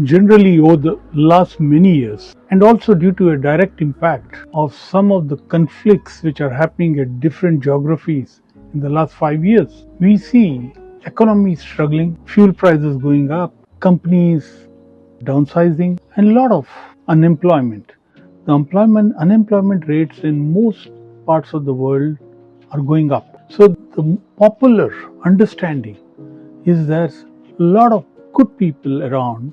generally over the last many years, and also due to a direct impact of some of the conflicts which are happening at different geographies in the last 5 years, we see economies struggling, fuel prices going up, companies downsizing, and a lot of unemployment. The unemployment rates in most parts of the world are going up. So the popular understanding is there's a lot of good people around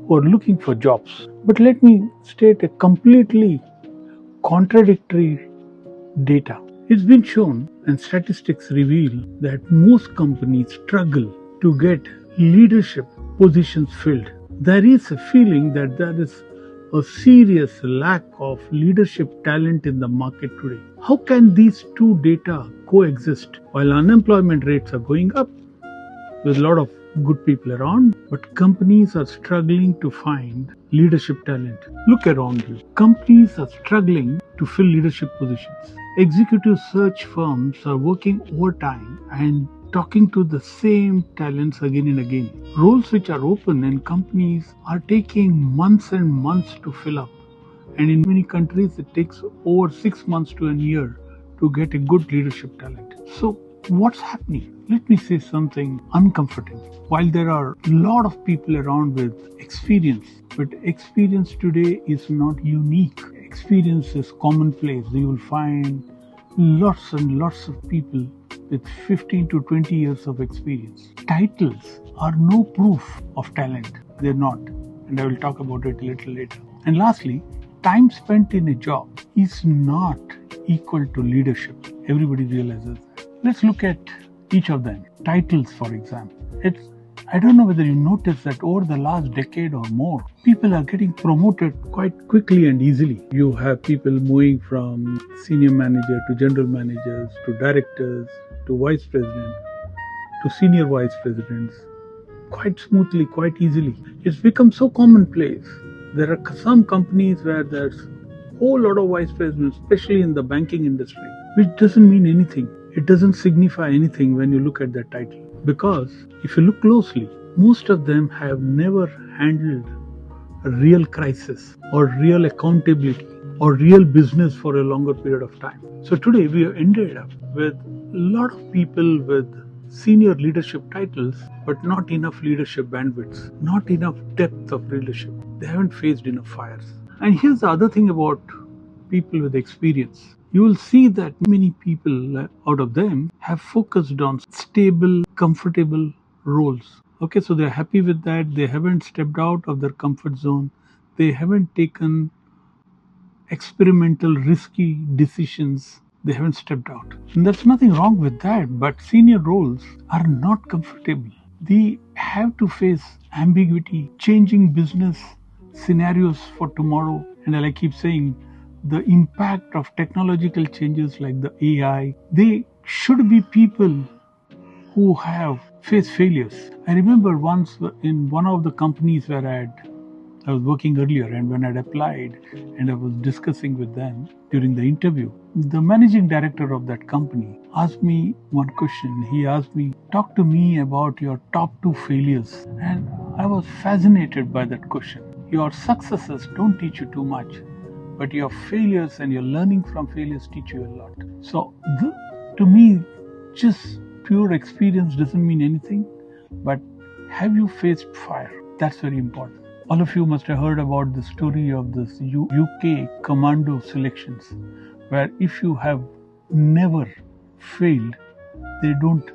who are looking for jobs. But let me state a completely contradictory data. It's been shown and statistics reveal that most companies struggle to get leadership positions filled. There is a feeling that there is a serious lack of leadership talent in the market today. How can these two data coexist while unemployment rates are going up with a lot of good people around, but companies are struggling to find leadership talent? Look around you. Companies are struggling to fill leadership positions. Executive search firms are working overtime and talking to the same talents again and again. Roles which are open in companies are taking months and months to fill up. And in many countries, it takes over 6 months to a year to get a good leadership talent. So, what's happening? Let me say something uncomfortable. While there are a lot of people around with experience, but experience today is not unique. Experience is commonplace. You will find lots and lots of people with 15 to 20 years of experience. Titles are no proof of talent. They're not. And I will talk about it a little later. And lastly, time spent in a job is not equal to leadership. Everybody realizes that. Let's look at each of them. Titles, for example. I don't know whether you noticed that over the last decade or more, people are getting promoted quite quickly and easily. You have people moving from senior manager to general managers to directors to vice president to senior vice presidents quite smoothly, quite easily. It's become so commonplace. There are some companies where there's a whole lot of vice presidents, especially in the banking industry, which doesn't mean anything. It doesn't signify anything when you look at that title. Because if you look closely, most of them have never handled a real crisis or real accountability or real business for a longer period of time. So today we have ended up with a lot of people with senior leadership titles, but not enough leadership bandwidths, not enough depth of leadership. They haven't faced enough fires. And here's the other thing about people with experience. You will see that many people out of them have focused on stable, comfortable roles. Okay, so they're happy with that. They haven't stepped out of their comfort zone. They haven't taken experimental, risky decisions. They haven't stepped out. And there's nothing wrong with that, but senior roles are not comfortable. They have to face ambiguity, changing business scenarios for tomorrow. And I keep saying, the impact of technological changes like the AI, they should be people who have faced failures. I remember once in one of the companies where I was working earlier, and when I'd applied and I was discussing with them during the interview, the managing director of that company asked me one question. He asked me, talk to me about your top 2 failures. And I was fascinated by that question. Your successes don't teach you too much, but your failures and your learning from failures teach you a lot. So to me, just pure experience doesn't mean anything, but have you faced fire? That's very important. All of you must have heard about the story of this UK commando selections, where if you have never failed, they don't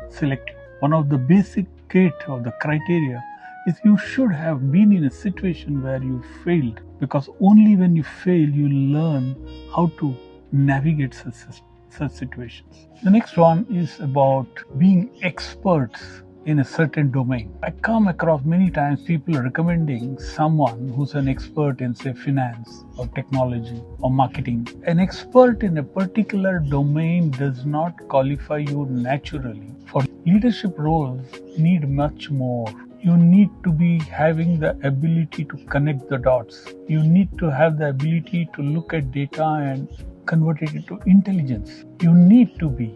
select you. One of the basic gate or the criteria is you should have been in a situation where you failed, because only when you fail you learn how to navigate such situations. The next one is about being experts in a certain domain. I come across many times people recommending someone who's an expert in, say, finance or technology or marketing. An expert in a particular domain does not qualify you naturally. For leadership roles need much more. You need to be having the ability to connect the dots. You need to have the ability to look at data and convert it into intelligence. You need to be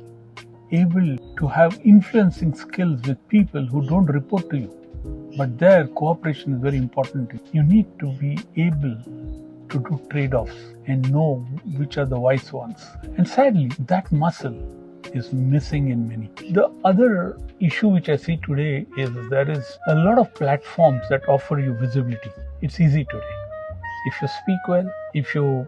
able to have influencing skills with people who don't report to you. But there, cooperation is very important. You need to be able to do trade-offs and know which are the wise ones. And sadly, that muscle is missing in many. The other issue which I see today is there is a lot of platforms that offer you visibility. It's easy today. If you speak well, if you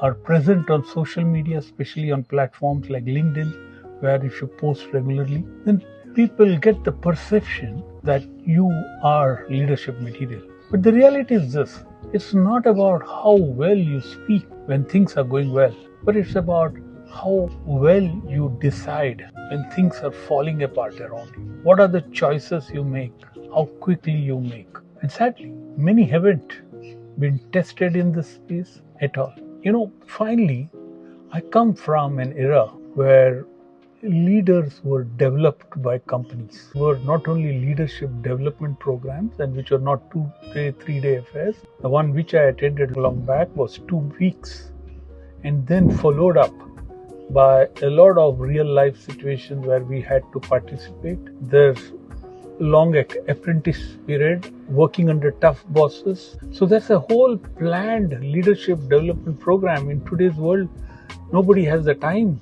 are present on social media, especially on platforms like LinkedIn, where if you post regularly, then people get the perception that you are leadership material. But the reality is this: it's not about how well you speak when things are going well, but it's about how well you decide when things are falling apart around you. What are the choices you make? How quickly you make? And sadly, many haven't been tested in this space at all. Finally, I come from an era where leaders were developed by companies. Were not only leadership development programs, and which were not 2-day, 3-day affairs. The one which I attended long back was 2 weeks, and then followed up by a lot of real life situations where we had to participate. There's long apprentice period, working under tough bosses. So that's a whole planned leadership development program. In today's world, nobody has the time.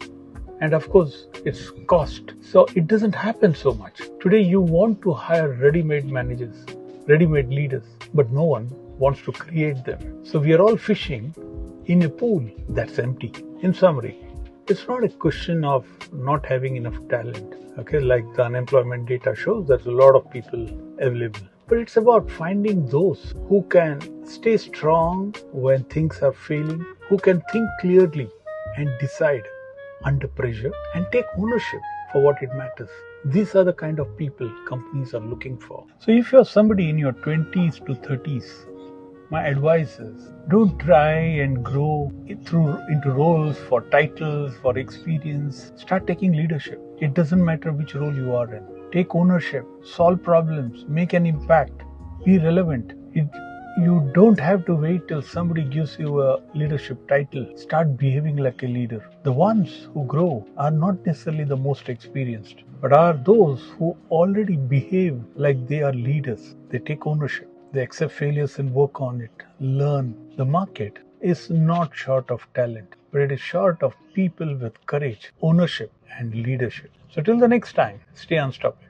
And of course, it's cost. So it doesn't happen so much. Today, you want to hire ready-made managers, ready-made leaders, but no one wants to create them. So we are all fishing in a pool that's empty. In summary, it's not a question of not having enough talent. Okay, like the unemployment data shows, there's a lot of people available. But it's about finding those who can stay strong when things are failing, who can think clearly and decide under pressure and take ownership for what it matters. These are the kind of people companies are looking for. So if you're somebody in your 20s to 30s, my advice is don't try and grow into roles for titles, for experience. Start taking leadership. It doesn't matter which role you are in. Take ownership, solve problems, make an impact, be relevant. You don't have to wait till somebody gives you a leadership title. Start behaving like a leader. The ones who grow are not necessarily the most experienced, but are those who already behave like they are leaders. They take ownership. They accept failures and work on it. Learn. The market is not short of talent, but it is short of people with courage, ownership, and leadership. So till the next time, stay unstoppable.